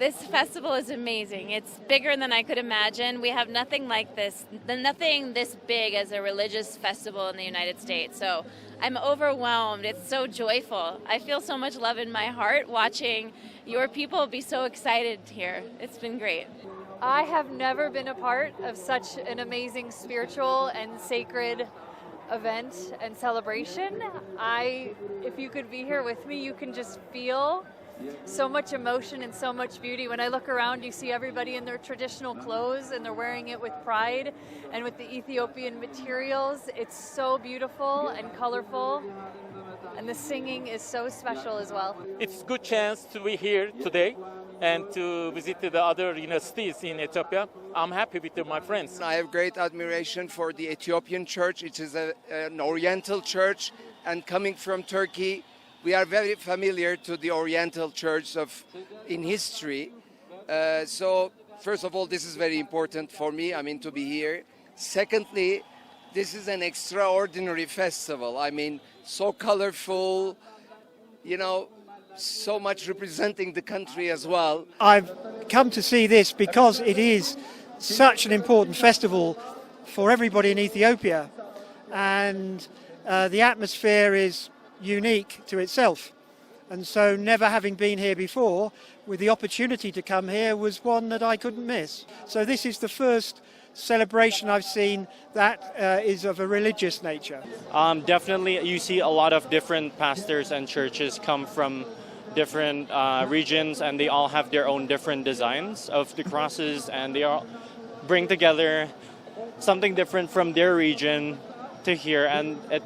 This festival is amazing. It's bigger than I could imagine. We have nothing like this, nothing this big as a religious festival in the United States. So I'm overwhelmed. It's so joyful. I feel so much love in my heart watching your people be so excited here. It's been great. I have never been a part of such an amazing spiritual and sacred event and celebration. If you could be here with me, you can just feel so much emotion and so much beauty. When I look around, you see everybody in their traditional clothes and they're wearing it with pride and with the Ethiopian materials. It's so beautiful and colorful, and the singing is so special as well. It's a good chance to be here today and to visit the other cities in Ethiopia. I'm happy with my friends. I have great admiration for the Ethiopian church. It is an Oriental church, and coming from Turkey, we are very familiar to the Oriental church in history. So, first of all, this is very important for me, to be here. Secondly, this is an extraordinary festival. So colorful, so much representing the country as well. I've come to see this because it is such an important festival for everybody in Ethiopia, and the atmosphere is unique to itself, and so never having been here before, with the opportunity to come here, was one that I couldn't miss. So this is the first celebration I've seen that is of a religious nature. Definitely you see a lot of different pastors and churches come from different regions, and they all have their own different designs of the crosses, and they all bring together something different from their region to here, and it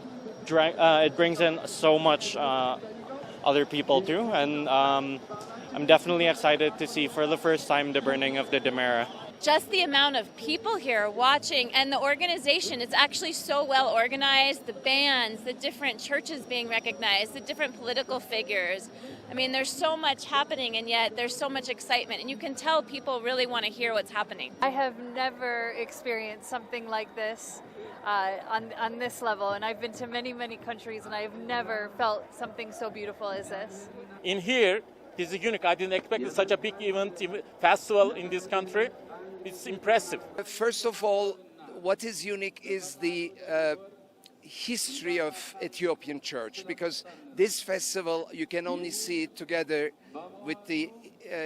brings in so much other people too, and I'm definitely excited to see for the first time the burning of the Demera. Just the amount of people here watching, and the organization, it's actually so well organized, the bands, the different churches being recognized, the different political figures. There's so much happening, and yet there's so much excitement, and you can tell people really want to hear what's happening. I have never experienced something like this on this level, and I've been to many, many countries, and I've never felt something so beautiful as this. In here, this is unique. I didn't expect such a big festival in this country. It's impressive. First of all, what is unique is the history of Ethiopian church, because this festival you can only see it together with the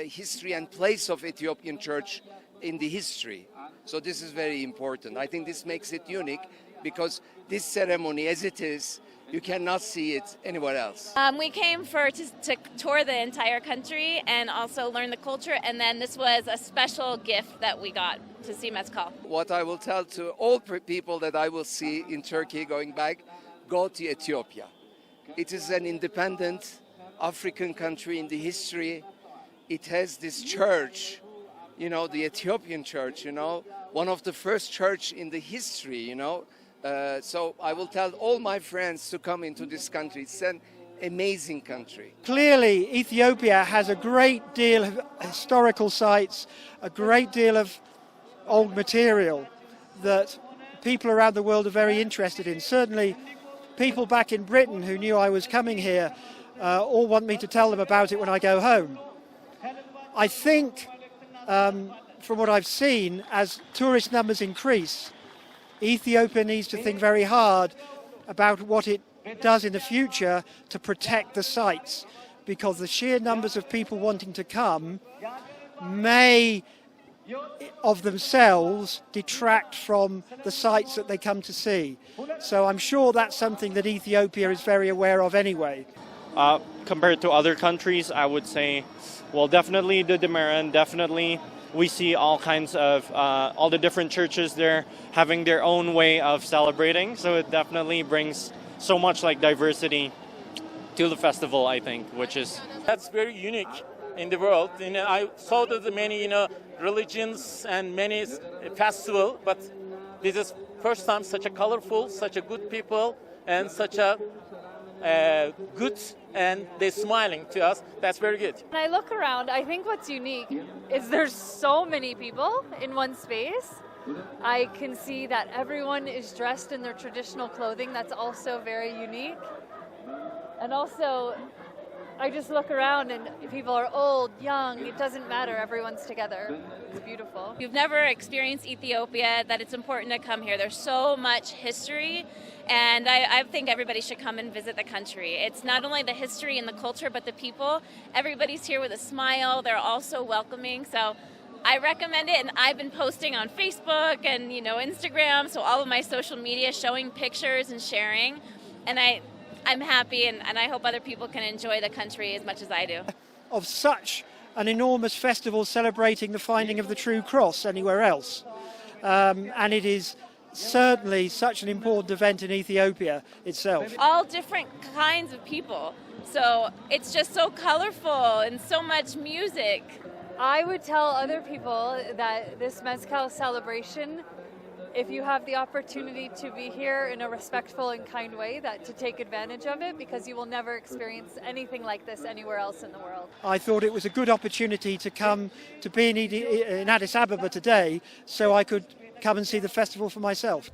history and place of Ethiopian church in the history. So this is very important. I think this makes it unique, because this ceremony as it is, you cannot see it anywhere else. We came to tour the entire country and also learn the culture, and then this was a special gift that we got to see Meskel. What I will tell to all people that I will see in Turkey going back, go to Ethiopia. It is an independent African country in the history. It has this church, the Ethiopian church, one of the first church in the history, So I will tell all my friends to come into this country. It's an amazing country. Clearly, Ethiopia has a great deal of historical sites, a great deal of old material that people around the world are very interested in. Certainly, people back in Britain who knew I was coming here all want me to tell them about it when I go home. I think, from what I've seen, as tourist numbers increase, Ethiopia needs to think very hard about what it does in the future to protect the sites, because the sheer numbers of people wanting to come may of themselves detract from the sites that they come to see. So I'm sure that's something that Ethiopia is very aware of anyway. Compared to other countries, I would say, well, definitely the Demera, and definitely we see all kinds of, all the different churches there having their own way of celebrating. So it definitely brings so much diversity to the festival, I think, which is... That's very unique in the world. I saw that many, religions and many festivals, but this is first time such a colorful, such a good people, and such a good, and they're smiling to us. That's very good. When I look around, I think what's unique is there's so many people in one space. I can see that everyone is dressed in their traditional clothing. That's also very unique. And also, I just look around and people are old, young, it doesn't matter, everyone's together. It's beautiful. If you've never experienced Ethiopia, that it's important to come here. There's so much history, and I think everybody should come and visit the country. It's not only the history and the culture, but the people. Everybody's here with a smile. They're all so welcoming. So I recommend it, and I've been posting on Facebook and Instagram, so all of my social media, showing pictures and sharing, and I'm happy, and I hope other people can enjoy the country as much as I do. Of such an enormous festival celebrating the finding of the true cross anywhere else. And it is certainly such an important event in Ethiopia itself. All different kinds of people. So it's just so colorful and so much music. I would tell other people that this Meskel celebration, if you have the opportunity to be here in a respectful and kind way, that to take advantage of it, because you will never experience anything like this anywhere else in the world. I thought it was a good opportunity to come to be in Addis Ababa today so I could come and see the festival for myself.